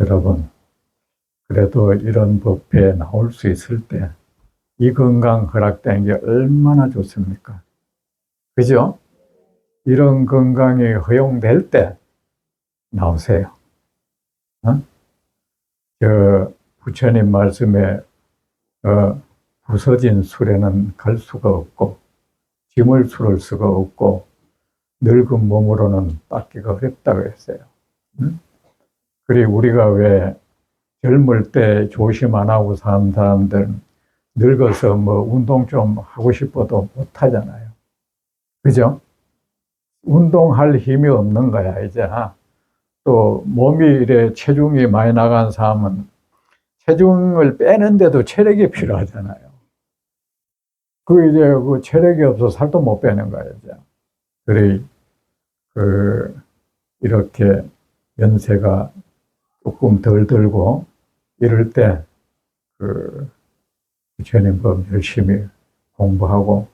여러분, 그래도 이런 법회에 나올 수 있을 때 이 건강 허락된 게 얼마나 좋습니까? 그죠? 이런 건강이 허용될 때 나오세요. 어? 저 부처님 말씀에 부서진 술에는 갈 수가 없고 짐을 풀을 수가 없고 늙은 몸으로는 닦기가 어렵다고 했어요. 그리고 우리가 왜 젊을 때 조심 안 하고 사는 사람들은 늙어서 뭐 운동 좀 하고 싶어도 못 하잖아요. 그죠? 운동할 힘이 없는 거야, 이제. 또 몸이 이래 체중이 많이 나간 사람은 체중을 빼는데도 체력이 필요하잖아요. 그 체력이 없어서 살도 못 빼는 거야, 이제. 그래, 이렇게 연세가 조금 덜 들고 이럴 때 부처님 법 열심히 공부하고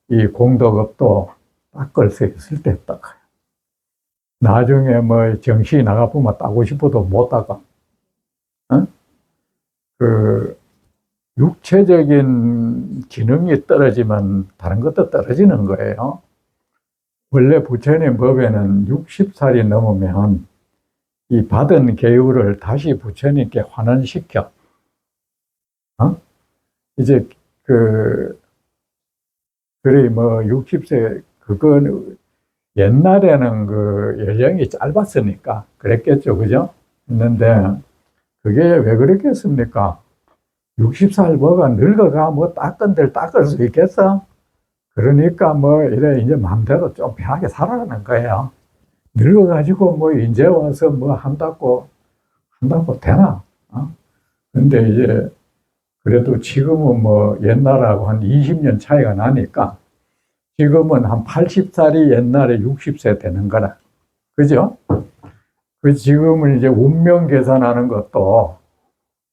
이 공덕업도 닦을 수 있을 때 닦아요. 나중에 뭐 정신이 나가보면 따고 싶어도 못 닦아. 어? 육체적인 기능이 떨어지면 다른 것도 떨어지는 거예요. 원래 부처님 법에는 60살이 넘으면 이 받은 계율을 다시 부처님께 환원시켜. 이제 그래 뭐 60세 그건 옛날에는 연령이 짧았으니까 그랬겠죠, 그죠? 했는데 그게 왜 그랬겠습니까? 60살 뭐가 늙어가 뭐 닦은들 닦을 수 있겠어? 그러니까 뭐 이래 이제 마음대로 좀 편하게 살아가는 거예요. 늙어가지고 뭐 이제 와서 뭐 한다고 되나? 근데 이제 그래도 지금은 뭐 옛날하고 한 20년 차이가 나니까 지금은 한 80살이 옛날에 60세 되는 거라. 그죠? 지금은 이제 운명 계산하는 것도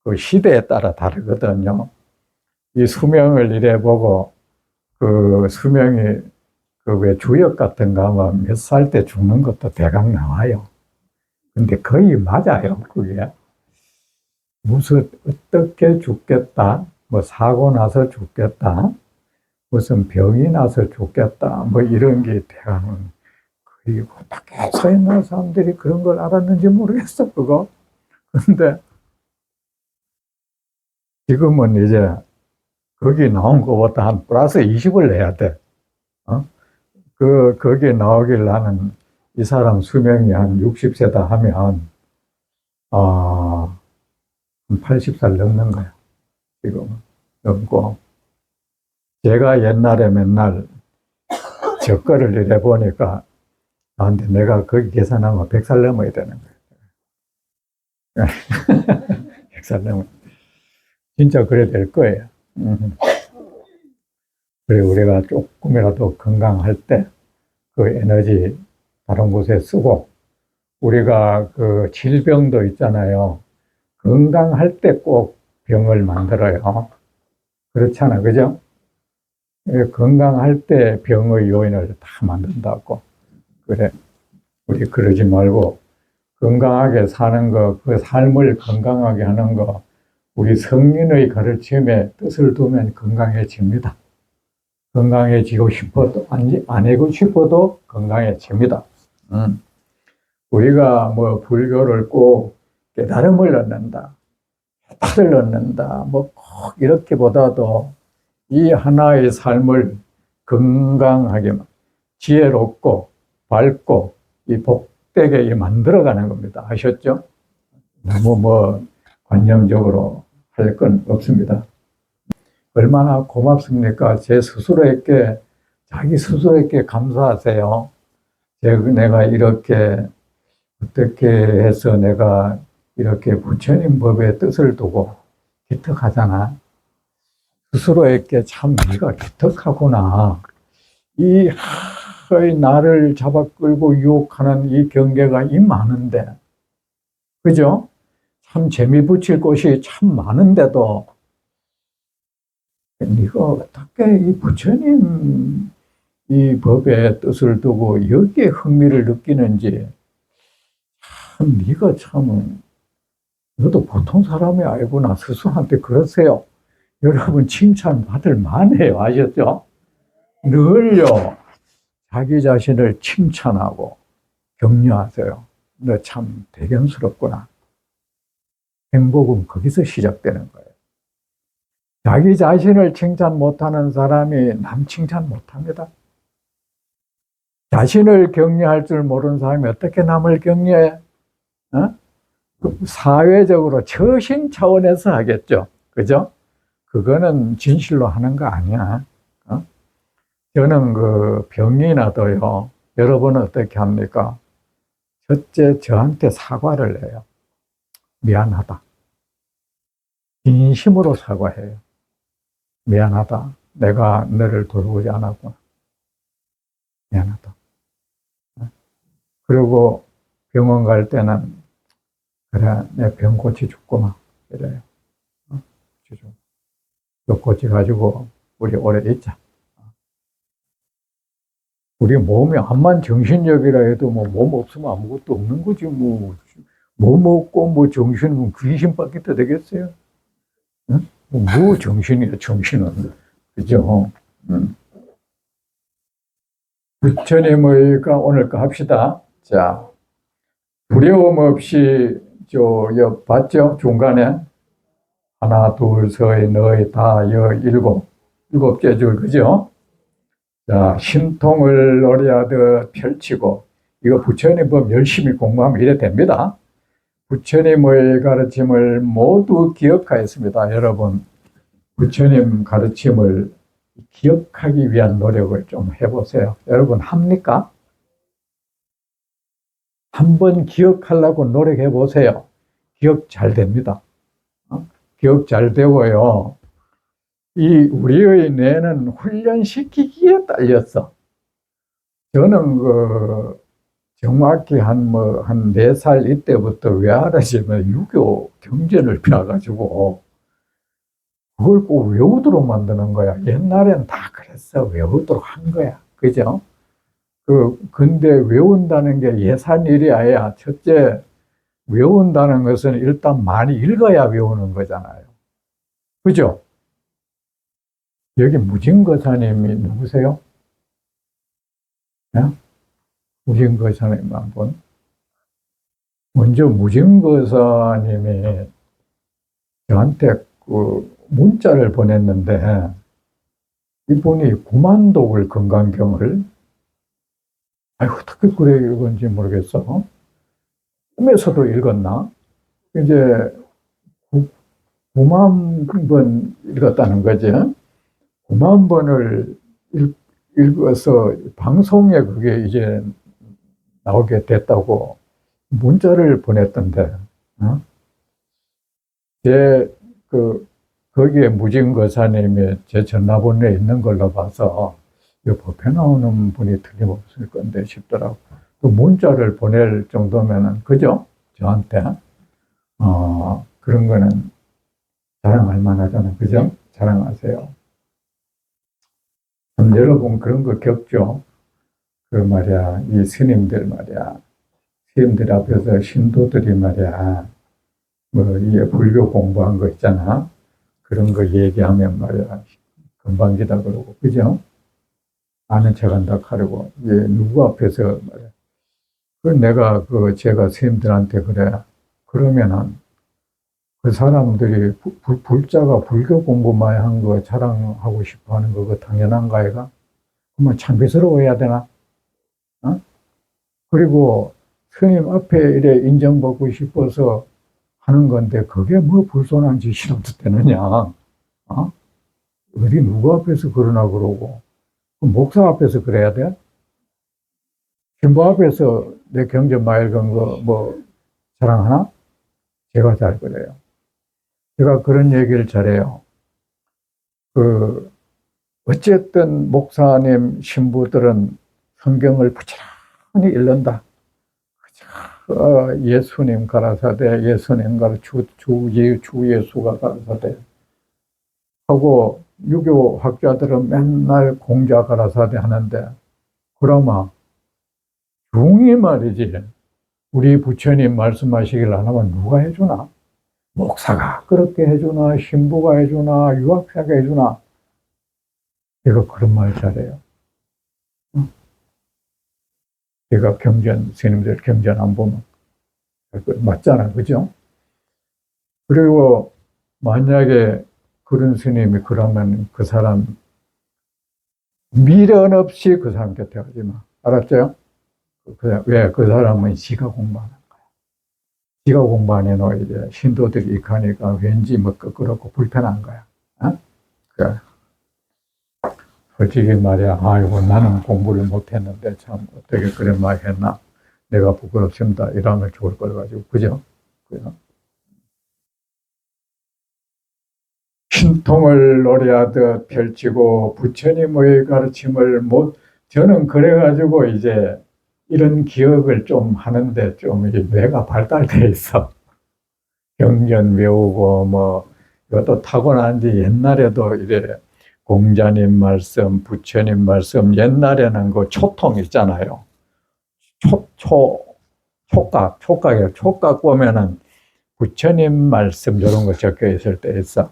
그 시대에 따라 다르거든요. 이 수명을 이래 보고 수명이 왜 주역 같은 거 하면 몇 살 때 죽는 것도 대강 나와요. 근데 거의 맞아요, 그게. 무슨 어떻게 죽겠다, 뭐 사고 나서 죽겠다, 무슨 병이 나서 죽겠다, 뭐 이런 게 대강 그리고 밖에서 있는 사람들이 그런 걸 알았는지 모르겠어, 그거. 근데 지금은 이제 거기 나온 것보다 한 플러스 20을 내야 돼. 거기에 나오길 나는 이 사람 수명이 한 60세다 하면, 한 80살 넘는 거야, 지금은. 넘고. 제가 옛날에 맨날 적거를 이래 보니까, 근데 내가 거기 계산하면 100살 넘어야 되는 거야. 100살 넘어. 진짜 그래 될 거예요. 그래, 우리가 조금이라도 건강할 때 그 에너지 다른 곳에 쓰고, 우리가 질병도 있잖아요. 건강할 때 꼭 병을 만들어요. 그렇잖아, 그죠? 건강할 때 병의 요인을 다 만든다고. 그래, 우리 그러지 말고 건강하게 사는 거, 그 삶을 건강하게 하는 거, 우리 성인의 가르침에 뜻을 두면 건강해집니다. 건강해지고 싶어도, 안 하고 싶어도 건강해집니다. 우리가 뭐 불교를 꼭 깨달음을 얻는다, 해탈을 얻는다, 뭐 꼭 이렇게 보다도 이 하나의 삶을 건강하게, 지혜롭고 밝고 이 복되게 만들어가는 겁니다. 아셨죠? 너무 뭐 관념적으로 할 건 없습니다. 얼마나 고맙습니까? 자기 스스로에게 감사하세요. 내가 이렇게 어떻게 해서 내가 이렇게 부처님 법의 뜻을 두고 기특하잖아. 스스로에게 참 네가 기특하구나. 나를 잡아 끌고 유혹하는 이 경계가 이 많은데, 그죠? 참 재미 붙일 곳이 참 많은데도 네가 어떻게 이 부처님 이 법의 뜻을 두고 여기에 흥미를 느끼는지 참 네가 참 너도 보통 사람이 아니구나. 스스로한테 그러세요. 여러분 칭찬받을 만해요. 아셨죠? 늘요. 자기 자신을 칭찬하고 격려하세요. 너 참 대견스럽구나. 행복은 거기서 시작되는 거예요. 자기 자신을 칭찬 못하는 사람이 남 칭찬 못합니다. 자신을 격려할 줄 모르는 사람이 어떻게 남을 격려해? 어? 사회적으로 처신 차원에서 하겠죠. 그죠? 그거는 진실로 하는 거 아니야. 어? 저는 그 병이 나도요. 여러분은 어떻게 합니까? 첫째, 저한테 사과를 해요. 미안하다. 진심으로 사과해요. 미안하다. 내가 너를 돌보지 않았구나. 미안하다. 그리고 병원 갈 때는 그래, 내 병 고쳐줬구나. 이래요. 너 고쳐가지고 우리 오래 있자. 우리 몸이 암만 정신력이라 해도 뭐 몸 없으면 아무것도 없는 거지 뭐. 몸 없고 뭐 정신은 귀신밖에 더 되겠어요? 응? 뭐 정신이야 정신은. 그죠? 부처님의가 오늘 거 합시다. 자, 두려움 없이 옆 봤죠? 중간에 하나, 둘, 셋, 넷, 다, 일곱째 줄, 그죠? 자, 신통을 노래하듯 펼치고, 이거 부처님 법 열심히 공부하면 이래 됩니다. 부처님의 가르침을 모두 기억하였습니다. 여러분, 부처님 가르침을 기억하기 위한 노력을 좀 해보세요. 여러분, 합니까? 한번 기억하려고 노력해 보세요. 기억 잘 됩니다. 기억 잘 되고요. 우리의 뇌는 훈련시키기에 딸렸어. 저는 정확히 한 4살 이때부터 외할아버지는 유교 경전을 배워가지고 그걸 꼭 외우도록 만드는 거야. 옛날엔 다 그랬어. 외우도록 한 거야. 그죠? 근데 외운다는 게 예산일이 아니야. 첫째, 외운다는 것은 일단 많이 읽어야 외우는 거잖아요. 그죠? 여기 무진거사님이 누구세요? 네? 무진거사님 한번. 먼저 무진거사님이 저한테 문자를 보냈는데 이분이 구만독을 건강경을 어떻게 그래 읽었는지 모르겠어. 꿈에서도 읽었나? 이제 9만 번 읽었다는 거지. 9만 번을 읽어서 방송에 그게 이제 나오게 됐다고 문자를 보냈던데, 거기에 무진거사님이 제 전화번호에 있는 걸로 봐서 이 법에 나오는 분이 틀림없을 건데 싶더라고. 또 문자를 보낼 정도면은, 그죠? 저한테. 그런 거는 자랑할 만하잖아요. 그죠? 자랑하세요. 여러분 그런 거 겪죠? 말이야, 이 스님들 말이야. 스님들 앞에서 신도들이 말이야. 이게 불교 공부한 거 있잖아. 그런 거 얘기하면 말이야. 금방지다 그러고, 그죠? 아는 척 한다 하려고. 누구 앞에서 말이야. 내가 제가 스님들한테 그래. 그러면은 그 사람들이 불자가 불교 공부만 한 거 자랑하고 싶어 하는 거 당연한가 아이가? 그러면 창피스러워야 되나? 어? 그리고 스님 앞에 이래 인정받고 싶어서 하는 건데 그게 뭐 불손한 짓이라도 되느냐? 어디 누구 앞에서 그러나 그러고 목사 앞에서 그래야 돼? 신부 앞에서 내 경전 많이 읽은 거 자랑하나? 제가 잘 그래요. 제가 그런 얘기를 잘해요. 어쨌든 목사님, 신부들은 성경을 부지런히 읽는다. 예수님 가라사대, 예수님 가라, 주 예수가 가라사대. 하고, 유교 학자들은 맨날 공자 가라사대 하는데, 그러면, 중이 말이지. 우리 부처님 말씀하시길 안 하면 누가 해주나? 목사가 그렇게 해주나, 신부가 해주나, 유학자가 해주나, 내가 그런 말 잘해요. 응? 제가 경전, 스님들 경전 안 보면 맞잖아, 그죠? 그리고 만약에 그런 스님이 그러면 그 사람 미련 없이 그 사람 곁에 가지 마. 알았죠? 왜? 그 사람은 지가 공부하는 거야. 지가 공부 안 해놓고 이제 신도들이 익하니까 왠지 뭐 그렇고 불편한 거야. 어? 그래. 솔직히 말이야, 아이고, 나는 공부를 못했는데 참 어떻게 그런 말 했나. 내가 부끄럽습니다. 이러면 좋을 걸 가지고. 그죠? 그죠? 신통을 노래하듯 펼치고 부처님의 가르침을 못, 저는 그래가지고 이제 이런 기억을 좀 하는데 좀 이제 뇌가 발달돼 있어. 경전 외우고 뭐 이것도 타고난지 옛날에도 이래 공자님 말씀, 부처님 말씀, 옛날에는 그 초통 있잖아요. 촉각이에요. 촉각 보면은 부처님 말씀 이런 거 적혀 있을 때 있어.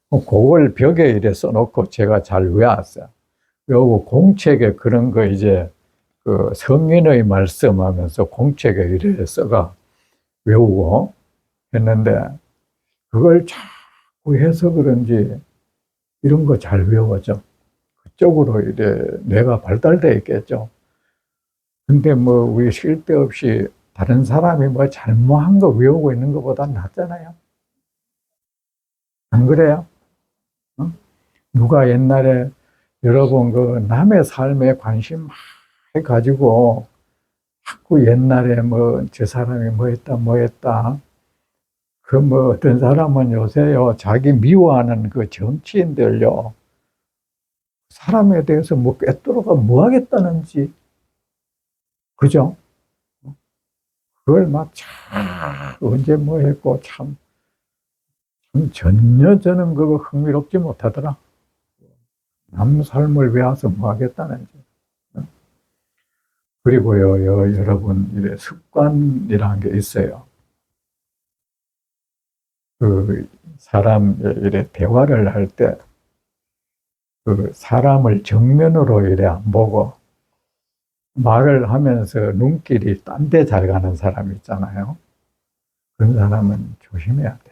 그걸 벽에 이래 써놓고 제가 잘 외웠어요. 외우고 공책에 그런 거 이제 그 성인의 말씀하면서 공책에 이래 써가 외우고 했는데 그걸 자꾸 해서 그런지 이런 거 잘 외워져. 그쪽으로 이래 뇌가 발달돼 있겠죠. 근데 뭐 우리 쓸데없이 다른 사람이 뭐 잘못한 거 외우고 있는 것보다 낫잖아요. 안 그래요? 어? 누가 옛날에 여러분 그 남의 삶에 관심 많이 가지고 자꾸 옛날에 뭐 저 사람이 뭐 했다 뭐 했다 그 뭐 어떤 사람은 요새요 자기 미워하는 그 정치인들요 사람에 대해서 뭐 꿰뚫어가 뭐 하겠다는지 그죠? 그걸 막 참 언제 뭐 했고 참 전혀 저는 그거 흥미롭지 못하더라. 남 삶을 위해서 뭐 하겠다는지. 그리고요, 여러분, 이래 습관이라는 게 있어요. 그 사람 이래 대화를 할 때 그 사람을 정면으로 이래 안 보고 말을 하면서 눈길이 딴 데 잘 가는 사람 있잖아요. 그런 사람은 조심해야 돼.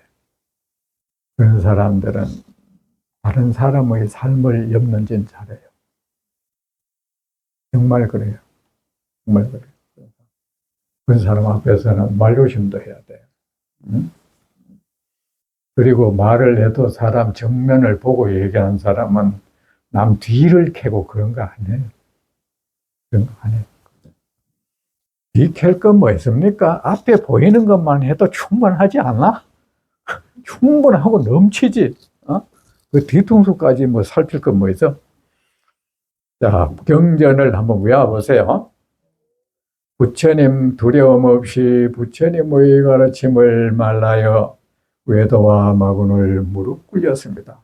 그런 사람들은 다른 사람의 삶을 엮는지는 잘해요. 정말 그래요. 정말 그래요. 그런 사람 앞에서는 말조심도 해야 돼요. 응? 그리고 말을 해도 사람 정면을 보고 얘기하는 사람은 남 뒤를 캐고 그런 거 아니에요. 그런 거 아니에요. 뒤캘 건 뭐 있습니까? 앞에 보이는 것만 해도 충분하지 않나? 충분하고 넘치지. 어? 그 뒤통수까지 뭐 살필 건 뭐 있어? 자, 경전을 한번 외워보세요. 부처님 두려움 없이 부처님의 가르침을 말라여 외도와 마군을 무릎 꿇렸습니다.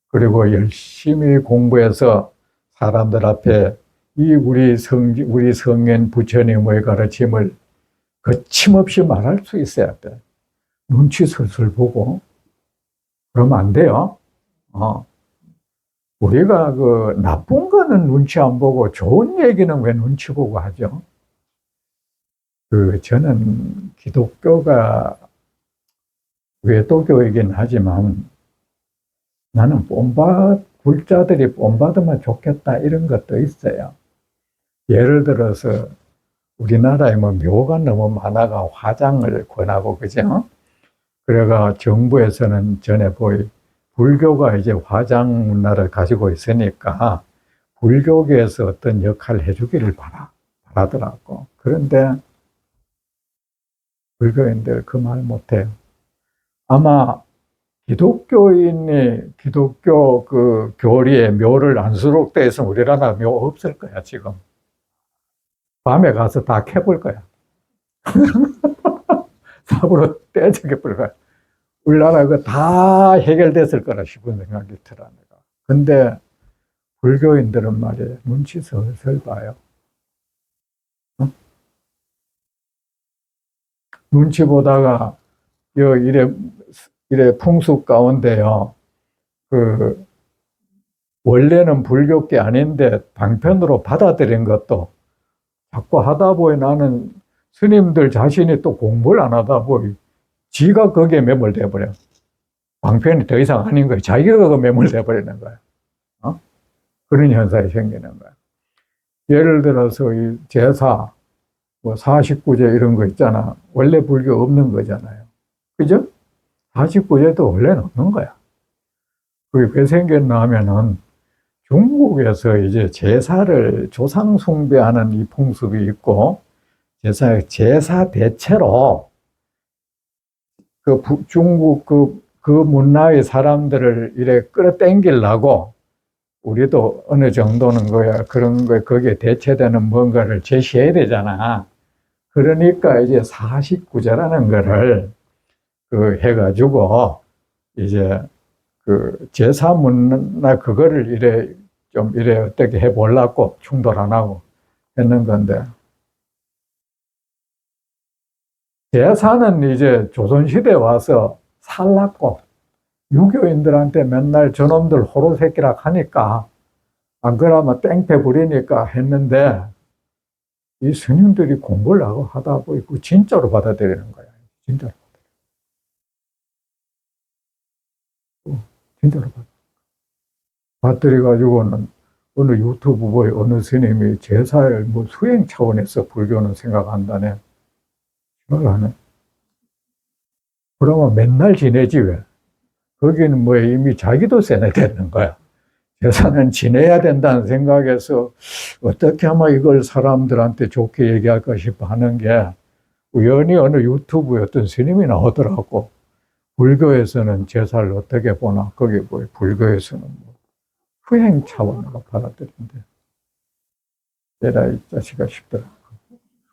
그리고 열심히 공부해서 사람들 앞에 우리 성인 부처님의 가르침을 거침없이 말할 수 있어야 돼. 눈치 슬슬 보고. 그러면 안 돼요. 우리가 그 나쁜 거는 눈치 안 보고 좋은 얘기는 왜 눈치 보고 하죠? 저는 기독교가 외도교이긴 하지만 나는 굴자들이 본받으면 좋겠다 이런 것도 있어요. 예를 들어서 우리나라에 뭐 묘가 너무 많아가 화장을 권하고 그죠? 그래가 정부에서는 전에 불교가 이제 화장 문화를 가지고 있으니까 불교계에서 어떤 역할을 해주기를 바라더라고. 그런데 불교인들 그 말 못해요. 아마 기독교 그 교리에 묘를 안 수록돼 있으면 우리나라 묘 없을 거야, 지금. 밤에 가서 다 캐볼 거야. 삽으로 떼적해 볼 거야. 우리나라 그 다 해결됐을 거라 싶은 생각이 들어, 내가. 근데 불교인들은 말이에요. 눈치 슬슬 봐요. 어? 눈치 보다가, 이래, 이래 풍습 가운데요. 그 원래는 불교계 아닌데 방편으로 받아들인 것도 자꾸 하다 보니 나는 스님들 자신이 또 공부를 안 하다 보니 지가 거기에 매몰돼 버려. 방편이 더 이상 아닌 거예요. 자기가 그 매몰돼 버리는 거예요. 어? 그런 현상이 생기는 거예요. 예를 들어서 이 제사, 뭐 49제 이런 거 있잖아. 원래 불교 없는 거잖아요. 그죠? 49제도 원래는 없는 거야. 그게 왜 생겼나 하면은 중국에서 이제 제사를 조상 숭배하는 이 풍습이 있고, 제사 대체로 중국 그 문화의 사람들을 이래 끌어당기려고 우리도 어느 정도는 그런 거에 거기에 대체되는 뭔가를 제시해야 되잖아. 그러니까 이제 49제라는 거를 해가지고 이제 제사 문화 그거를 이래 어떻게 해보려고 충돌 안 하고 했는 건데, 제사는 이제 조선시대에 와서 살랐고, 유교인들한테 맨날 저놈들 호로새끼락 하니까, 안 그러면 땡패 부리니까 했는데, 이 스님들이 공부를 하고 하다 보니 진짜로 받아들이는 거야. 진짜로. 진짜로 받아들여가지고는 어느 유튜브에 어느 스님이 제사를 뭐 수행 차원에서 불교는 생각한다네. 생각을 하네. 그러면 맨날 지내지 왜? 거기는 뭐 이미 자기도 세뇌되는 거야. 제사는 지내야 된다는 생각에서 어떻게 하면 이걸 사람들한테 좋게 얘기할까 싶어 하는 게 우연히 어느 유튜브에 어떤 스님이 나오더라고. 불교에서는 제사를 어떻게 보나. 거기 뭐 불교에서는 뭐 후행 차원으로 받아들인대. 내가 이 자식아 싶더라.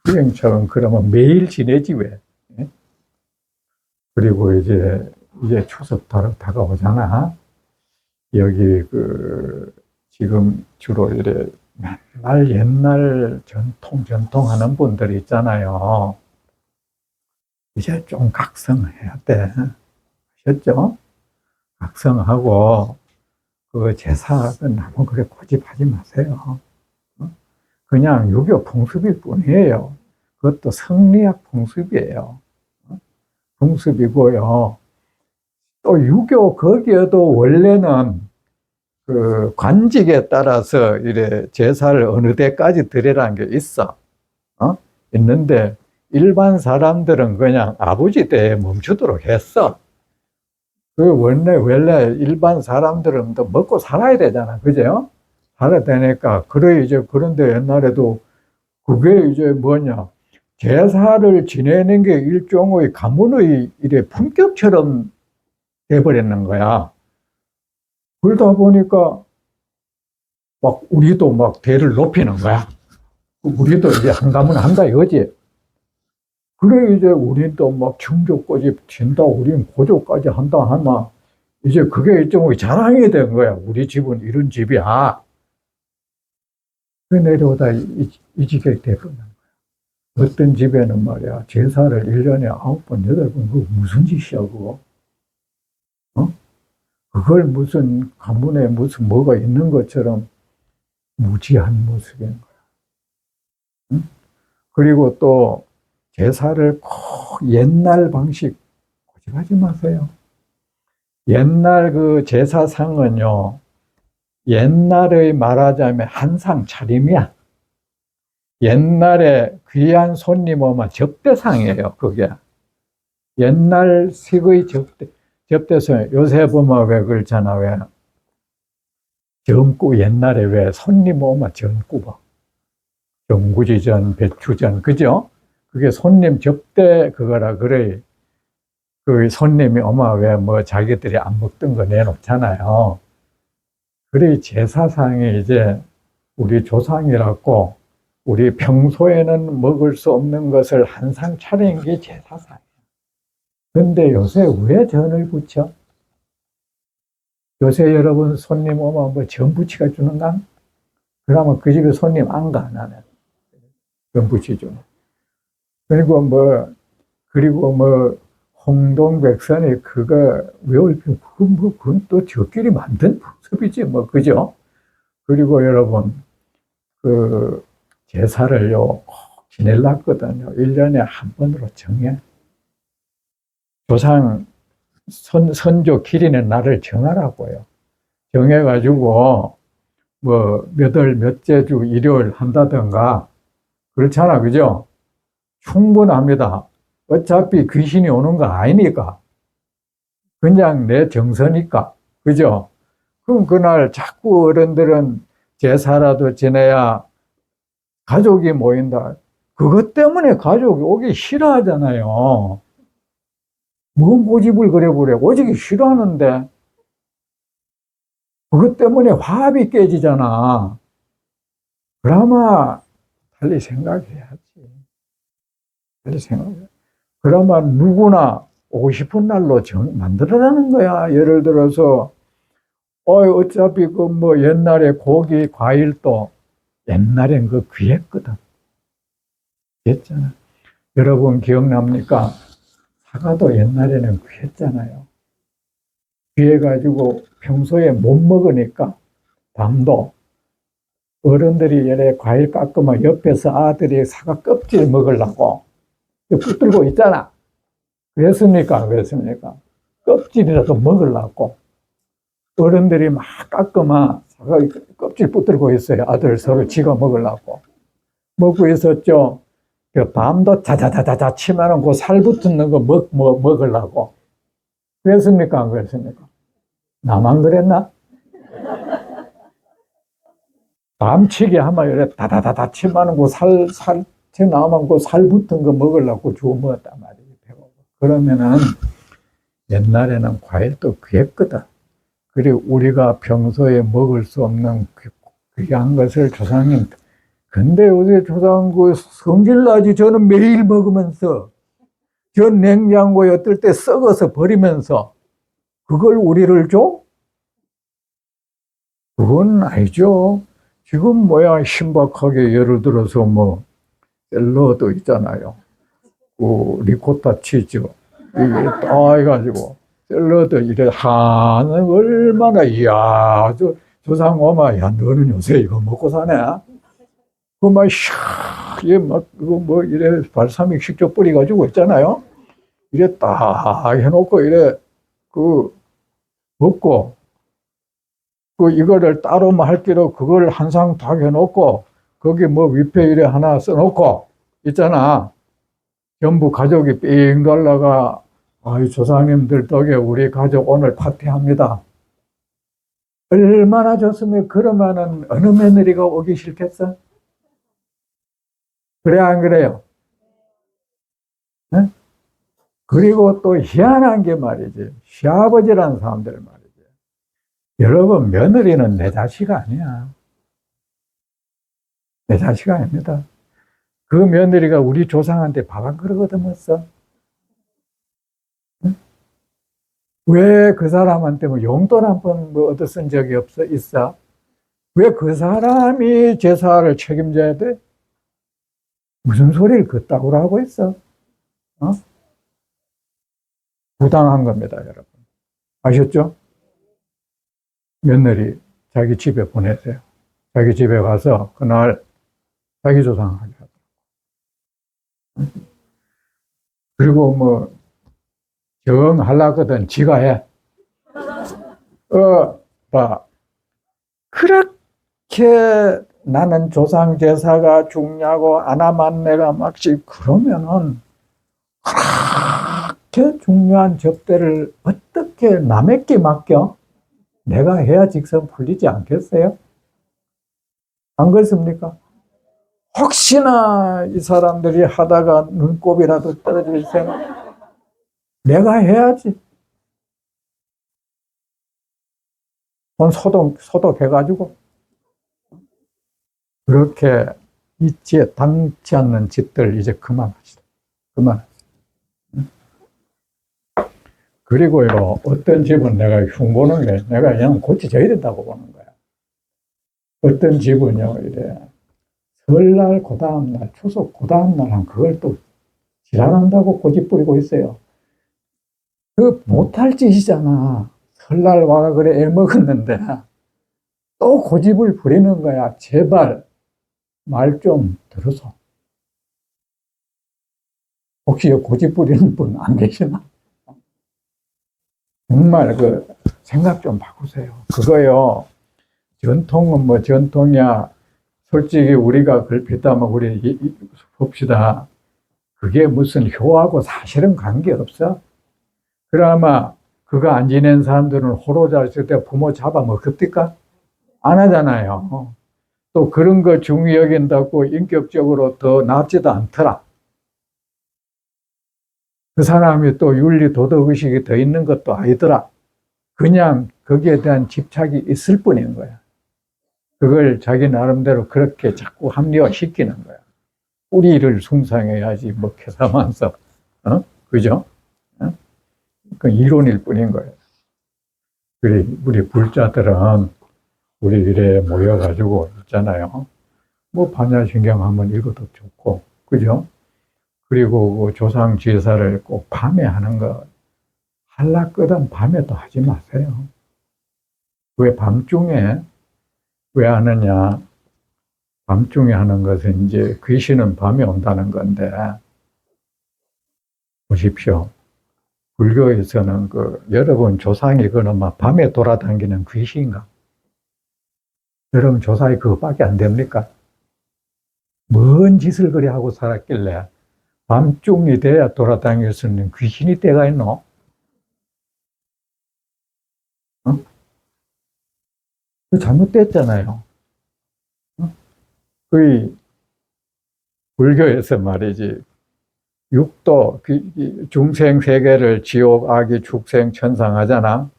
후행 차원 그러면 매일 지내지 왜? 그리고 이제 추석 다가오잖아. 여기 지금 주로 이래 맨날 옛날 전통 하는 분들 있잖아요. 이제 좀 각성해야 돼. 아셨죠? 각성하고 그 제사는 너무 그래 고집하지 마세요. 그냥 유교 풍습일 뿐이에요. 그것도 성리학 풍습이에요. 풍습이고요. 또 유교 거기에도 원래는 관직에 따라서 이래 제사를 어느 데까지 드리라는 게 있어. 있는데 일반 사람들은 그냥 아버지 때에 멈추도록 했어. 원래 일반 사람들은 또 먹고 살아야 되잖아. 그죠? 살아야 되니까. 그런데 옛날에도 그게 이제 뭐냐. 제사를 지내는 게 일종의 가문의 이래 품격처럼 돼버리는 거야. 그러다 보니까 막 우리도 막 대를 높이는 거야. 우리도 이제 한 가문 한다 이거지. 그래 이제 우리도 막 청조까지 친다, 우린 고조까지 한다 하나 이제 그게 일종의 자랑이 된 거야. 우리 집은 이런 집이야. 그 내려오다 이지게 돼버린 거야. 어떤 집에는 말이야 제사를 1년에 9번, 8번 그거 무슨 짓이야 그거. 그걸 무슨 가문에 무슨 뭐가 있는 것처럼 무지한 모습인 거야. 응? 그리고 또 제사를 꼭 옛날 방식 고집하지 마세요. 옛날 그 제사상은요, 옛날의 말하자면 한상 차림이야. 옛날에 귀한 손님 오면 접대상이에요, 그게. 옛날식의 접대상. 요새 보면 왜 그렇잖아, 왜. 전구, 옛날에 왜 손님 오면 전구 봐. 전구지전, 배추전, 그죠? 그게 손님 접대 그거라 그래. 그 손님이 오면 왜 뭐 자기들이 안 먹던 거 내놓잖아요. 그래 제사상이 이제 우리 조상이라고 우리 평소에는 먹을 수 없는 것을 한상 차리는 게 제사상이에요. 근데 요새 왜 전을 부쳐? 요새 여러분 손님 오면 뭐 전 부치가 주는가? 그러면 그 집에 손님 안 가, 나는. 전 부치 주는. 그리고 뭐 홍동백선이 그거 외울 필요, 그건 또 저끼리 만든 법섭이지, 뭐, 그죠? 그리고 여러분, 그, 제사를요, 꼭 지내려거든요. 1년에 한 번으로 정해. 조상, 선조 기린의 날을 정하라고요. 정해가지고, 뭐, 몇째 주 일요일 한다든가, 그렇잖아, 그죠? 충분합니다. 어차피 귀신이 오는 거 아니니까. 그냥 내 정서니까. 그죠? 그럼 그날 자꾸 어른들은 제사라도 지내야 가족이 모인다. 그것 때문에 가족이 오기 싫어하잖아요. 뭔 고집을 그래 보래. 오지기 싫어하는데. 그것 때문에 화합이 깨지잖아. 그나마 달리 생각해야지. 달리 생각해. 그나마 누구나 오고 싶은 날로 만들어라는 거야. 예를 들어서, 어차피 그 뭐 옛날에 고기, 과일도 옛날엔 그 귀했거든. 귀했잖아. 여러분 기억납니까? 사과도 옛날에는 귀했잖아요. 귀해가지고 평소에 못 먹으니까 밤도 어른들이 예래 과일 깎으면 옆에서 아들이 사과 껍질 먹으려고 붙들고 있잖아. 그랬습니까? 그랬습니까? 껍질이라도 먹으려고 어른들이 막 깎으면 사과 껍질 붙들고 있어요. 아들 서로 지가 먹으려고. 먹고 있었죠. 그 밤도 자자자자자 치면은 그 살 붙는 거 먹으려고. 그랬습니까? 안 그랬습니까? 나만 그랬나? 밤치기 하면 이래 다다다다 치면은 그 살채 나오면 그 살 붙은 거 먹으려고 주워 먹었단 말이에요. 그러면은 옛날에는 과일도 귀했거든. 그리고 우리가 평소에 먹을 수 없는 귀한 것을 조상님, 근데 요새 조상 그 성질나지. 저는 매일 먹으면서 전 냉장고에 어떨 때 썩어서 버리면서 그걸 우리를 줘? 그건 아니죠. 지금 뭐야 신박하게 예를 들어서 뭐 샐러드 있잖아요. 그 리코타 치즈 이게 다 해가지고 샐러드 이래 하는 얼마나 이야 저 조상 오마 야 너는 요새 이거 먹고 사네? 그막 샥 막 그거 뭐 이래 발사믹 식초 뿌려가지고 있잖아요. 이래 딱 해놓고 이래 그 먹고 그 이거를 따로만 할 기로 그걸 한 상 딱 해놓고 거기 뭐 위페 이래 하나 써놓고 있잖아. 전부 가족이 삥 돌다가 아이 조상님들 덕에 우리 가족 오늘 파티합니다. 얼마나 좋으면 그러면은 어느 며느리가 오기 싫겠어? 그래 안 그래요? 네? 그리고 또 희한한 게 말이지. 시아버지라는 사람들 말이지. 여러분 며느리는 내 자식 아니야. 내 자식 아닙니다. 그 며느리가 우리 조상한테 밥 한 그릇 얻어먹었어? 응? 왜 그 사람한테 뭐 용돈 한 번 뭐 얻어 쓴 적이 있어? 왜 그 사람이 제사를 책임져야 돼? 무슨 소리를 그따구로 하고 있어? 어? 부당한 겁니다, 여러분. 아셨죠? 며느리 자기 집에 보내세요. 자기 집에 가서 그날 자기 조상하게 하더라고. 그리고 뭐, 정 하려거든, 지가 해. 봐. 그렇게 나는 조상 제사가 중요하고, 안 하면 내가 막지, 그러면은, 그렇게 중요한 접대를 어떻게 남에게 맡겨? 내가 해야 직성 풀리지 않겠어요? 안 그렇습니까? 혹시나 이 사람들이 하다가 눈곱이라도 떨어질 생각, 내가 해야지. 돈 소독해가지고. 그렇게 이치에 당치 않는 짓들 이제 그만합시다. 그만하세요. 그리고요, 어떤 집은 내가 흉보는 게 내가 그냥 고쳐져야 된다고 보는 거야. 어떤 집은요, 이래. 설날, 그 다음날, 추석, 그 다음날 한 그걸 또 지랄한다고 고집 부리고 있어요. 그 못할 짓이잖아. 설날 와가 그래 애먹었는데 또 고집을 부리는 거야. 제발 말 좀 들어서. 혹시 고집 부리는 분 안 계시나? 정말 그 생각 좀 바꾸세요. 그거요. 전통은 뭐 전통이야. 솔직히 우리가 그렇다면 우리 봅시다. 그게 무슨 효하고 사실은 관계없어. 그나마 그거 안 지낸 사람들은 호로 잘 쓸 때 부모 잡아먹습니까? 안 하잖아요. 또 그런 거 중요 여긴다고 인격적으로 더 낫지도 않더라. 그 사람이 또 윤리 도덕의식이 더 있는 것도 아니더라. 그냥 거기에 대한 집착이 있을 뿐인 거야. 그걸 자기 나름대로 그렇게 자꾸 합리화시키는 거야. 뿌리를 숭상해야지 뭐 캐사만서, 그죠? 그 이론일 뿐인 거예요. 우리 불자들은 우리 일에 모여가지고 있잖아요. 뭐 반야신경 한번 읽어도 좋고, 그죠? 그리고 그 조상 제사를 꼭 밤에 하는 거, 한라끄던 밤에도 하지 마세요. 왜 밤중에 왜 하느냐? 밤중에 하는 것은 이제 귀신은 밤에 온다는 건데, 보십시오. 불교에서는 여러분 조상이 그놈아 밤에 돌아다니는 귀신인가? 여러분 조상이 그거밖에 안 됩니까? 뭔 짓을 그리 하고 살았길래 밤중이 돼야 돌아다닐 수 있는 귀신이 때가 있노? 잘못됐잖아요. 거의 불교에서 말이지 육도 중생 세계를 지옥, 악이, 축생, 천상 하잖아.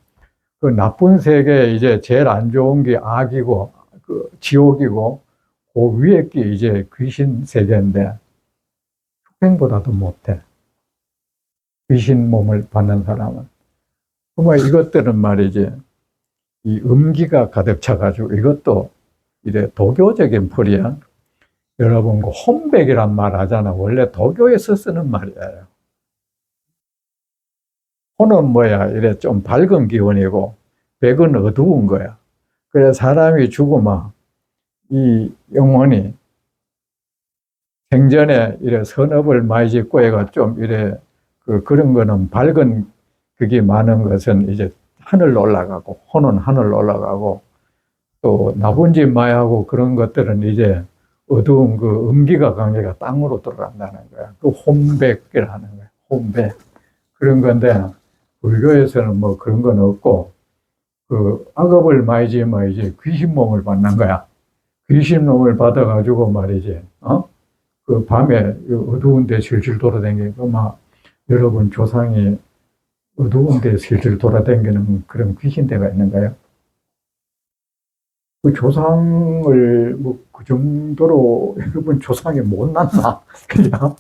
그 나쁜 세계 이제 제일 안 좋은 게 악이고 그 지옥이고 그 위에 게 이제 귀신 세계인데 축생보다도 못해. 귀신 몸을 받는 사람은. 정말 이것들은 말이지 이 음기가 가득 차가지고 이것도 이래 도교적인 풀이야. 여러분, 그 혼백이란 말 하잖아. 원래 도교에서 쓰는 말이에요. 혼은 뭐야? 이래 좀 밝은 기운이고, 백은 어두운 거야. 그래, 사람이 죽으면 이 영혼이 생전에 이래 선업을 많이 짓고 해가 좀 이래 그런 거는 밝은 그게 많은 것은 이제 하늘로 올라가고, 혼은 하늘로 올라가고, 또 나쁜 짓 많이 하고 그런 것들은 이제 어두운 그 음기가 강해가 땅으로 들어간다는 거야. 그 혼백이라는 거야. 혼백. 그런 건데, 불교에서는 뭐 그런 건 없고, 그 악업을 많이 지으면 이제 귀신 몸을 받는 거야. 귀신 몸을 받아가지고 말이지, 그 밤에 어두운 데 실실 돌아다니니까 막 여러분 조상이 어두운 데 실실 돌아다니는 그런 귀신대가 있는 거예요. 그 조상을 뭐 그 정도로 여러분 조상이 못 났나? 그냥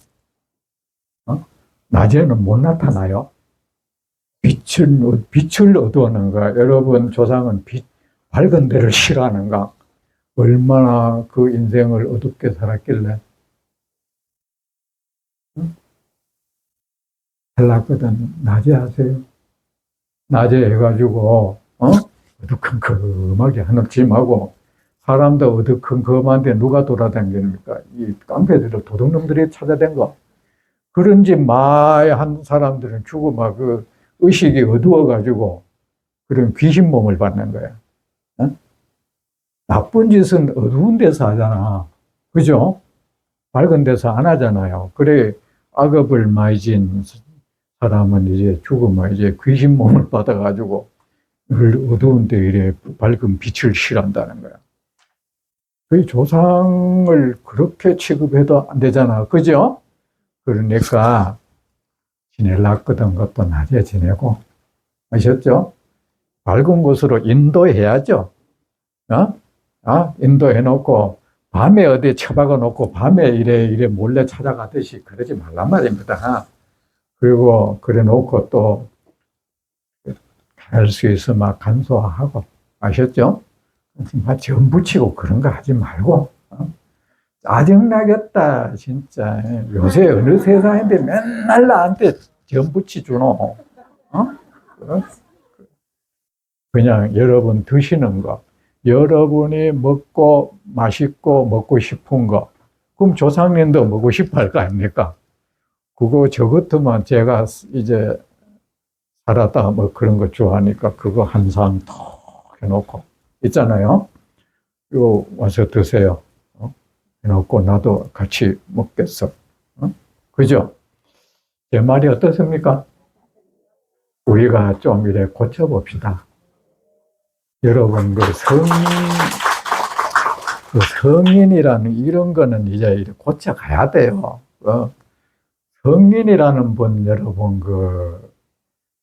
낮에는 못 나타나요. 빛을 어두워하는가? 여러분 조상은 밝은 데를 싫어하는가? 얼마나 그 인생을 어둡게 살았길래 살랐거든. 낮에 하세요. 낮에 해가지고 어두컴컴하게 하늘짐하고 사람도 어두컴컴한데 누가 돌아다닙니까? 이 깡패들을 도둑놈들이 찾아댄 거. 그런 짓 많이 한 사람들은 죽으면 그 의식이 어두워가지고 그런 귀신 몸을 받는 거야. 나쁜 짓은 어두운 데서 하잖아. 그죠? 밝은 데서 안 하잖아요. 그래, 악업을 많이 진 사람은 이제 죽으면 이제 귀신 몸을 받아가지고 어두운 데 이래 밝은 빛을 실한다는 거야. 그 조상을 그렇게 취급해도 안 되잖아. 그죠? 그러니까 지내려거든 것도 낮에 지내고, 아셨죠? 밝은 곳으로 인도해야죠. 인도해놓고 밤에 어디 처박아 놓고 밤에 이래 몰래 찾아가듯이 그러지 말란 말입니다. 그리고 그래 놓고 또 할 수 있으면 간소화하고, 아셨죠? 전 붙이고 그런 거 하지 말고, 짜증나겠다, 진짜. 요새 어느 세상인데 맨날 나한테 전 붙이주노. 어? 어? 그냥 여러분 드시는 거, 여러분이 먹고 맛있고 먹고 싶은 거, 그럼 조상님도 먹고 싶어 할 거 아닙니까? 그거 저 같으면 제가 이제 살았다 뭐 그런 거 좋아하니까 그거 한 상 턱 해놓고 있잖아요. 이거 와서 드세요. 해놓고 나도 같이 먹겠어. 그죠? 제 말이 어떻습니까? 우리가 좀 이래 고쳐봅시다. 여러분, 그 성인이라는 이런 거는 이제 고쳐가야 돼요. 성인이라는 분 여러분,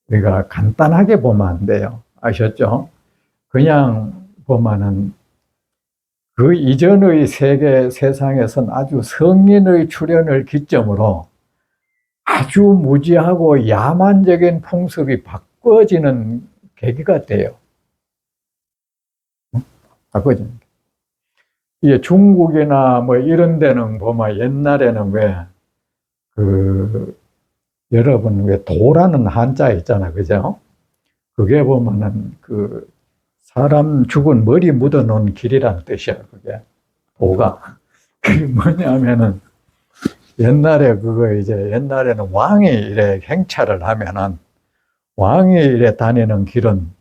우리가 간단하게 보면 안 돼요. 아셨죠? 그냥 보면은 그 이전의 세상에선 아주 성인의 출현을 기점으로 아주 무지하고 야만적인 풍습이 바꿔지는 계기가 돼요. 바꿔지는 게. 이게 중국이나 뭐 이런 데는 보면 옛날에는 여러분 도라는 한자 있잖아. 그죠? 그게 보면은 사람 죽은 머리 묻어 놓은 길이라는 뜻이야, 그게. 도가. 그게 뭐냐면은 옛날에는 왕이 이래 행차를 하면은 왕이 이래 다니는 길은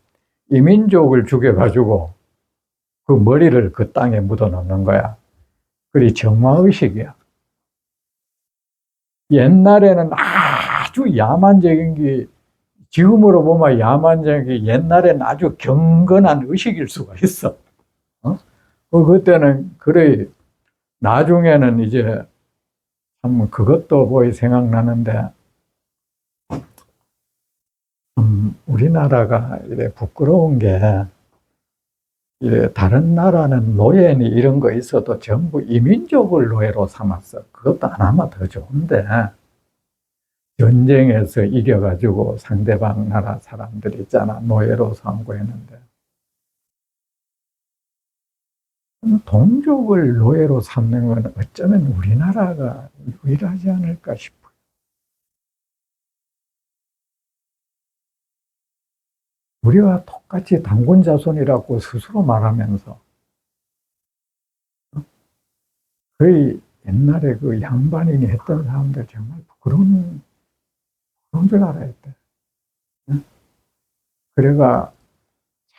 이민족을 죽여가지고 그 머리를 그 땅에 묻어 놓는 거야. 그게 정화의식이야. 옛날에는 아주 야만적인 게, 지금으로 보면 야만적인 게 옛날에는 아주 경건한 의식일 수가 있어. 그때는, 그래, 나중에는 이제, 참, 그것도 거의 생각나는데, 우리나라가 이래 부끄러운 게, 이래 다른 나라는 노예니 이런 거 있어도 전부 이민족을 노예로 삼았어. 그것도 안 하면 더 좋은데, 전쟁에서 이겨가지고 상대방 나라 사람들 있잖아. 노예로 삼고 했는데. 동족을 노예로 삼는 건 어쩌면 우리나라가 유일하지 않을까 싶어요. 우리와 똑같이 단군 자손이라고 스스로 말하면서 거의 옛날에 그 양반인이 했던 사람들 정말 그런 줄 알아야 돼. 그래가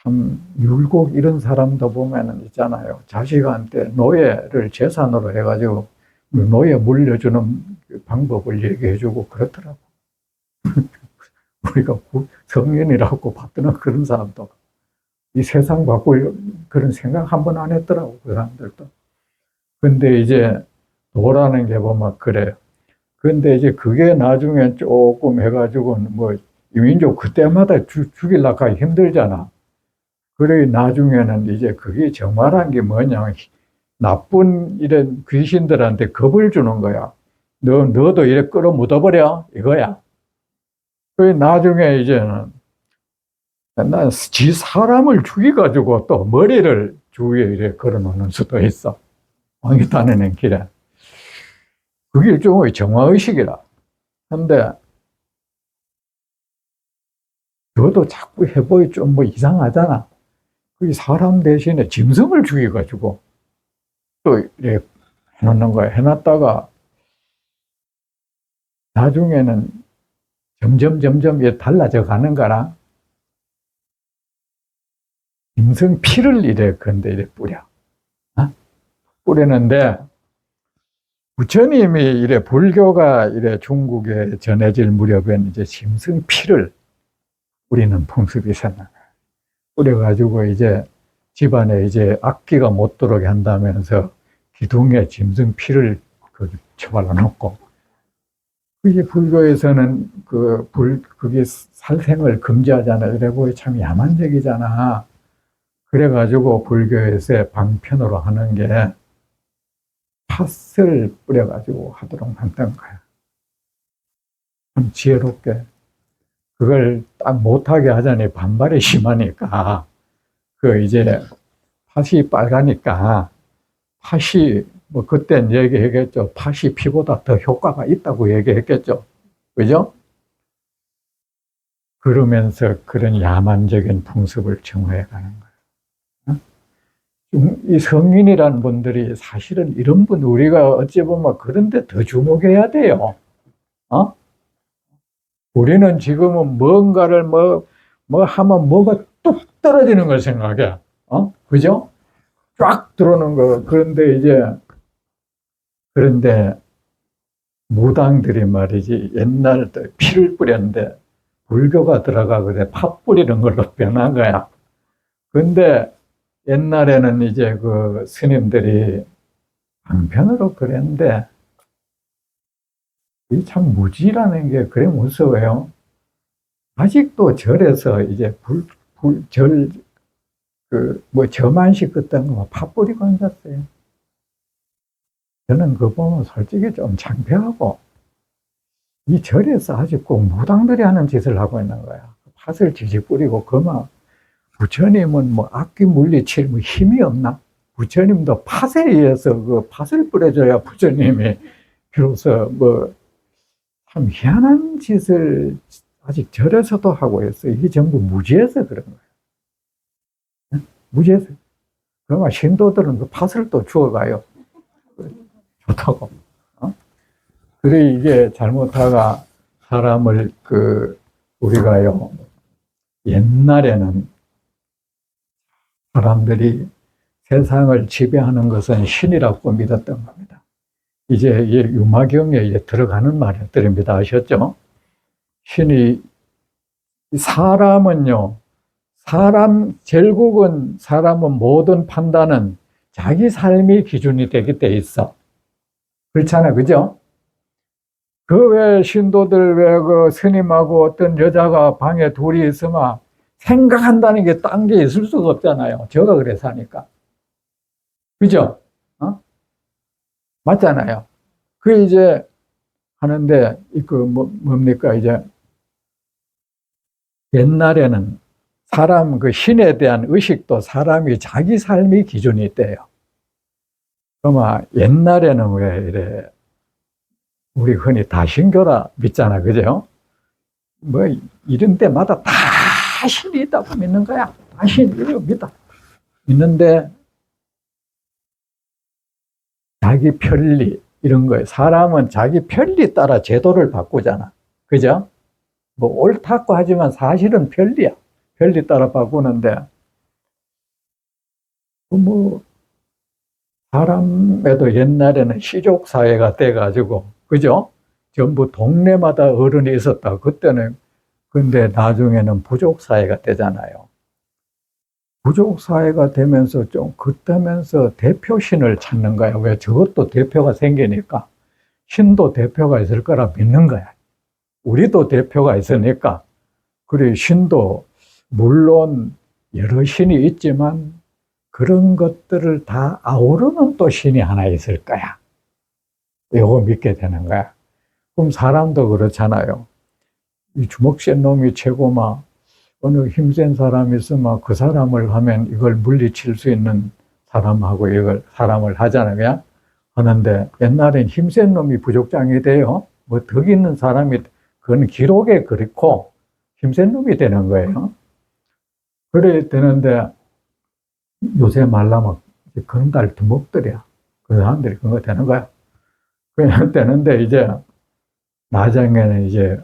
참 율곡 이런 사람도 보면은 있잖아요. 자식한테 노예를 재산으로 해가지고 노예 물려주는 방법을 얘기해주고 그렇더라고. 우리가 성인이라고 봤더니 그런 사람도 이 세상 바꿀 그런 생각 한 번 안 했더라고, 그 사람들도. 근데 이제 도라는 게 보면 그래요. 근데 이제 그게 나중에 조금 해가지고는 뭐 이민족 그때마다 죽이려고 하기 힘들잖아. 그래 나중에는 이제 그게 정말한 게 뭐냐, 나쁜 이런 귀신들한테 겁을 주는 거야. 너도 이래 끌어 묻어버려 이거야. 그래 나중에 이제는 지 사람을 죽여가지고 또 머리를 주위에 이래 걸어놓는 수도 있어. 왕이 다니는 길에. 그게 일종의 정화의식이라. 근데 너도 자꾸 해보이 좀 뭐 이상하잖아. 그게 사람 대신에 짐승을 죽여가지고 또 이렇게 해놓는 거야. 해놨다가 나중에는 점점 이렇게 달라져 가는 거라. 짐승 피를 이래 건데 이래 뿌려. 뿌리는데 부처님이 이래 불교가 이래 중국에 전해질 무렵엔 이제 짐승 피를 뿌리는 풍습이 있었나 거야. 뿌려가지고 이제 집안에 이제 악기가 못 들어오게 한다면서 기둥에 짐승 피를 쳐발라 놓고, 그게 불교에서는 그게 살생을 금지하잖아요. 이래고 참 야만적이잖아. 그래가지고 불교에서 방편으로 하는 게 팥을 뿌려가지고 하도록 만든 거야. 참 지혜롭게. 그걸 딱 못하게 하자니 반발이 심하니까, 이제 팥이 빨가니까, 팥이, 뭐, 그땐 얘기했겠죠. 팥이 피보다 더 효과가 있다고 얘기했겠죠. 그죠? 그러면서 그런 야만적인 풍습을 정화해 가는 거예요. 이 성인이라는 분들이 사실은 이런 분, 우리가 어찌 보면 그런데 더 주목해야 돼요. 어? 우리는 지금은 뭔가를 뭐 하면 뭐가 뚝 떨어지는 걸 생각해. 그죠? 쫙 들어오는 거. 그런데 무당들이 말이지, 옛날 때 피를 뿌렸는데, 불교가 들어가거든 팥 뿌리는 걸로 변한 거야. 근데 옛날에는 이제 그 스님들이 방편으로 그랬는데, 이 참 무지라는 게 그래 무서워요. 아직도 절에서 이제 저만식 같은 거 팥 뿌리고 앉았어요. 저는 그거 보면 솔직히 좀 창피하고, 이 절에서 아직 꼭 무당들이 하는 짓을 하고 있는 거야. 팥을 질질 뿌리고, 그만. 부처님은 뭐 악기 물리칠 뭐 힘이 없나? 부처님도 팥에 의해서 그 팥을 뿌려줘야 부처님이 비로소 뭐 참 희한한 짓을 아직 절에서도 하고 있어요. 이게 전부 무지해서 그런 거예요. 무지해서. 그러면 신도들은 그 팥을 또 주워가요. 좋다고. 그래, 이게 잘못하가 사람을 우리가요, 옛날에는 사람들이 세상을 지배하는 것은 신이라고 믿었던 겁니다. 이제 유마경에 이제 들어가는 말들입니다. 아셨죠? 신이, 사람은 모든 판단은 자기 삶이 기준이 되게 돼 있어. 그렇잖아, 그죠? 그 왜 신도들 왜 그 스님하고 어떤 여자가 방에 둘이 있으면 생각한다는 게 딴 게 있을 수가 없잖아요. 저가 그래서 하니까. 그죠? 맞잖아요. 그 이제 하는데, 뭡니까, 이제 옛날에는 그 신에 대한 의식도 사람이 자기 삶이 기준이 돼요. 그러면 옛날에는 왜 이래, 우리 흔히 다신교라 믿잖아, 그죠? 뭐, 이런 데마다 다 신이 있다고 믿는 거야. 다 신이라고 믿는데, 자기 편리, 이런 거예요. 사람은 자기 편리 따라 제도를 바꾸잖아. 그죠? 뭐, 옳다고 하지만 사실은 편리야. 편리 따라 바꾸는데, 사람에도 옛날에는 시족사회가 돼가지고, 그죠? 전부 동네마다 어른이 있었다. 그때는, 근데 나중에는 부족사회가 되잖아요. 부족사회가 되면서 그때면서 대표신을 찾는 거야. 왜? 저것도 대표가 생기니까. 신도 대표가 있을 거라 믿는 거야. 우리도 대표가 있으니까. 그래, 신도, 물론 여러 신이 있지만, 그런 것들을 다 아우르는 또 신이 하나 있을 거야. 이거 믿게 되는 거야. 그럼 사람도 그렇잖아요. 이 주먹센 놈이 최고마, 어느 힘센 사람이 있으면 그 사람을 하면 이걸 물리칠 수 있는 사람하고 이걸 사람을 하잖아요. 하는데 옛날엔 힘센 놈이 부족장이 돼요. 뭐 덕 있는 사람이, 그건 기록에 그렇고 힘센 놈이 되는 거예요. 그래 되는데 요새 말라면 그런 달 두목들이야. 그 사람들이 그런 거 되는 거야. 그냥 되는데 이제 나중에는 이제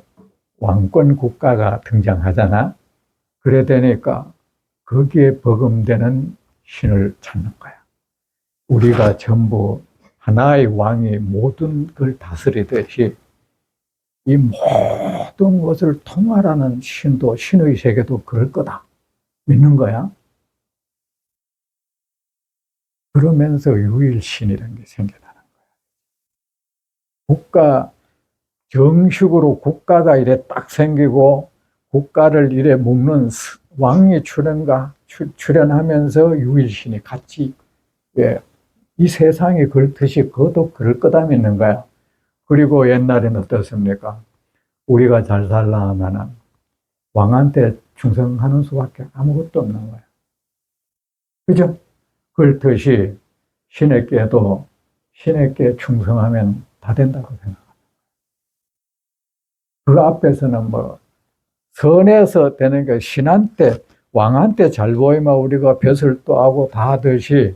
왕권 국가가 등장하잖아. 그래 되니까 거기에 버금되는 신을 찾는 거야. 우리가 전부 하나의 왕이 모든 걸 다스리듯이 이 모든 것을 통할하는 신도, 신의 세계도 그럴 거다. 믿는 거야. 그러면서 유일신이라는 게 생겨나는 거야. 정식으로 국가가 이래 딱 생기고 국가를 이래 묶는 왕이 출현하면서 유일신이 같이, 예, 이 세상이 그렇듯이 그것도 그럴 거다 믿는 거야. 그리고 옛날에는 어떻습니까? 우리가 잘 살라 하면은 왕한테 충성하는 수밖에 아무것도 없는 거야. 그죠? 그렇듯이 신에게 충성하면 다 된다고 생각합니다. 그 앞에서는 뭐 선에서 되는 게 신한테, 왕한테 잘 보이면 우리가 벼슬 또하고 다 하듯이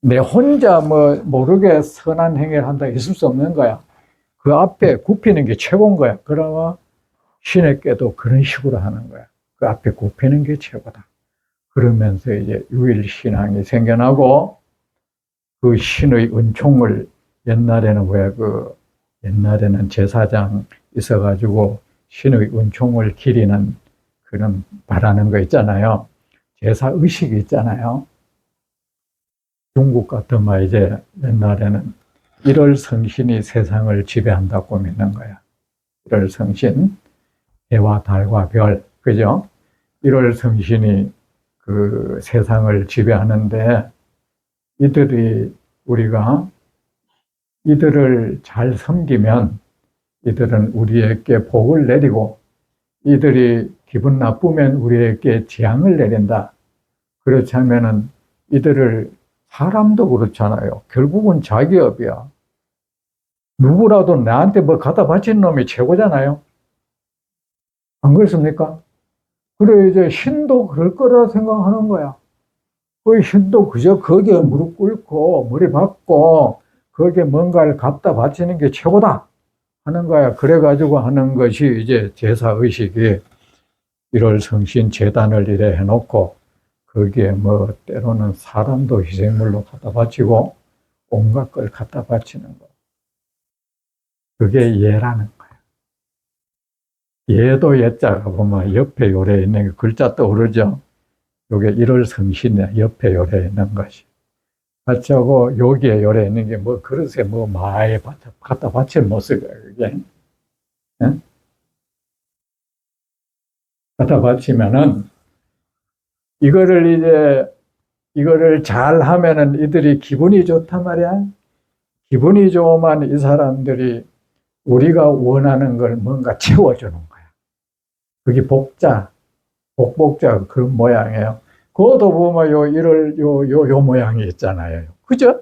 내 혼자 뭐 모르게 선한 행위를 한다 있을 수 없는 거야. 그 앞에 굽히는 게 최고인 거야. 그러면 신에게도 그런 식으로 하는 거야. 그 앞에 굽히는 게 최고다. 그러면서 이제 유일신앙이 생겨나고 그 신의 은총을 옛날에는 옛날에는 제사장 있어가지고 신의 은총을 기리는 그런 바라는 거 있잖아요. 제사 의식이 있잖아요. 중국 같으면 이제 옛날에는 1월 성신이 세상을 지배한다고 믿는 거야. 1월 성신, 해와 달과 별, 그죠? 1월 성신이 그 세상을 지배하는데 우리가 이들을 잘 섬기면 이들은 우리에게 복을 내리고 이들이 기분 나쁘면 우리에게 재앙을 내린다. 그렇지 않으면은 이들을 사람도 그렇잖아요. 결국은 자기업이야. 누구라도 나한테 뭐 갖다 바친 놈이 최고잖아요. 안 그렇습니까? 그래, 이제 신도 그럴 거라 생각하는 거야. 그 신도 그저 거기에 무릎 꿇고 머리 박고 거기에 뭔가를 갖다 바치는 게 최고다 하는 거야. 그래가지고 하는 것이 이제 제사의식이 1월 성신 제단을 이래 해놓고 거기에 뭐 때로는 사람도 희생물로 갖다 바치고 온갖 걸 갖다 바치는 거. 그게 예라는 거야. 예도 예자가 보면 옆에 요래 있는 게 글자 떠오르죠. 요게 1월 성신에 옆에 요래 있는 것이. 바치고 여기에 요래 있는 게 뭐 그릇에 뭐 많이 갖다 바칠 모습이에요. 그게. 예? 갖다 바치면은 이거를 잘 하면은 이들이 기분이 좋단 말이야. 기분이 좋으면 이 사람들이 우리가 원하는 걸 뭔가 채워주는 거야. 그게 복자 그런 모양이에요. 그것도 보면 요 모양이 있잖아요. 그죠?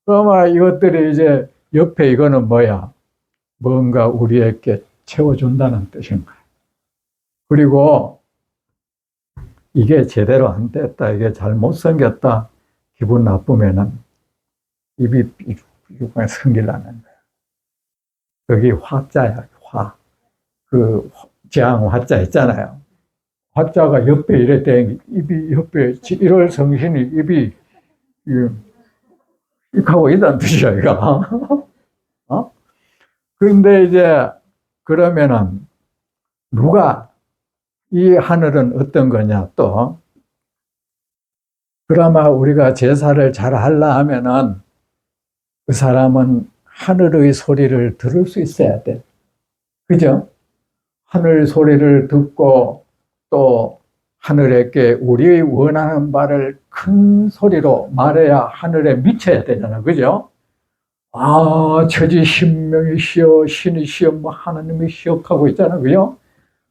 그러면 이것들이 이제 옆에 이거는 뭐야? 뭔가 우리에게 채워준다는 뜻인 거야. 그리고 이게 제대로 안 됐다, 이게 잘못 생겼다, 기분 나쁘면은 입이 삐죽삐죽 성질나는 거야. 여기 화자야, 화. 그 재앙 화자 있잖아요. 화자가 옆에 이래 대 입이 옆에 1월 성신이 입이 하고 있다는 뜻이야, 이거. 어? 그런데 이제 그러면은 누가 이 하늘은 어떤 거냐 또 그나마 우리가 제사를 잘 하려 하면은 그 사람은 하늘의 소리를 들을 수 있어야 돼. 그죠? 하늘 소리를 듣고 또 하늘에게 우리 원하는 바를 큰 소리로 말해야 하늘에 미쳐야 되잖아. 그죠? 아, 천지 신명이시여, 신이시여, 뭐 하나님이시여 하고 있잖아. 그죠?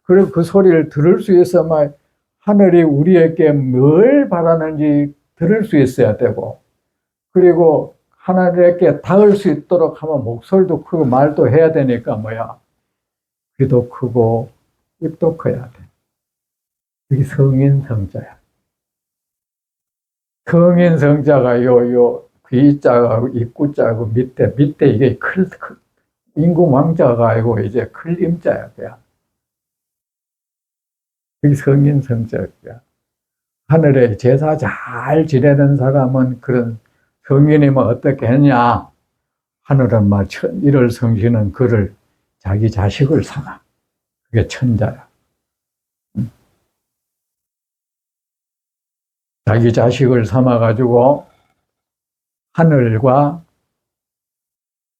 그리고 그 소리를 들을 수 있어야 하늘이 우리에게 뭘 바라는지 들을 수 있어야 되고, 그리고 하늘에게 닿을 수 있도록 하면 목소리도 크고 말도 해야 되니까 뭐야? 귀도 크고 입도 커야 돼. 이게 성인성자야. 성인성자가 귀자가 입구자고 밑에 이게 인구망자가 아니고 이제 클 임자야. 그야. 그게 성인성자야. 하늘에 제사 잘 지내는 사람은 그런 성인이면 어떻게 했냐? 하늘은 1월 성신은 그를 자기 자식을 삼아. 그게 천자야. 자기 자식을 삼아가지고 하늘과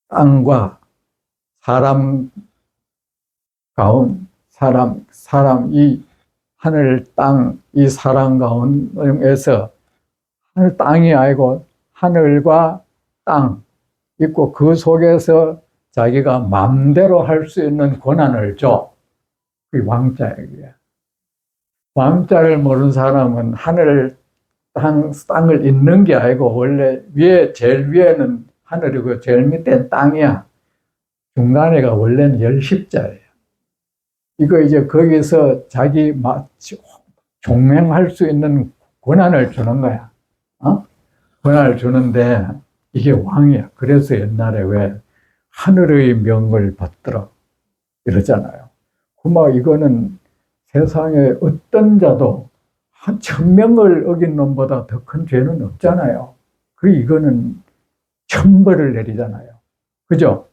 땅과 사람 이 하늘, 땅, 이 사람 가운데에서 하늘, 땅이 아니고 하늘과 땅 있고 그 속에서 자기가 마음대로 할 수 있는 권한을 줘. 그게 왕자야. 왕자를 모르는 사람은 하늘, 땅을 잇는 게 아니고 원래 제일 위에는 하늘이고 제일 밑에는 땅이야. 중간에가 원래는 열십자예요. 이거 이제 거기서 자기 종맹할 수 있는 권한을 주는 거야. 권한을 주는데 이게 왕이야. 그래서 옛날에 왜 하늘의 명을 받들어 이러잖아요. 그만 이거는 세상에 어떤 자도 한 1000명을 어긴 놈보다 더 큰 죄는 없잖아요. 이거는 천벌을 내리잖아요. 그죠?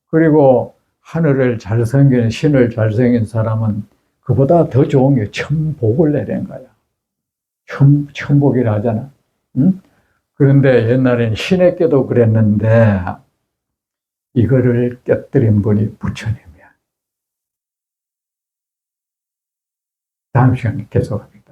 그리고 하늘을 잘 섬기는 신을 잘 섬긴 사람은 그보다 더 좋은 게 천복을 내리는 거야. 천복이라 하잖아. 응? 그런데 옛날엔 신에게도 그랬는데 이거를 깨뜨린 분이 부처님이야. 다음 시간에 계속합니다.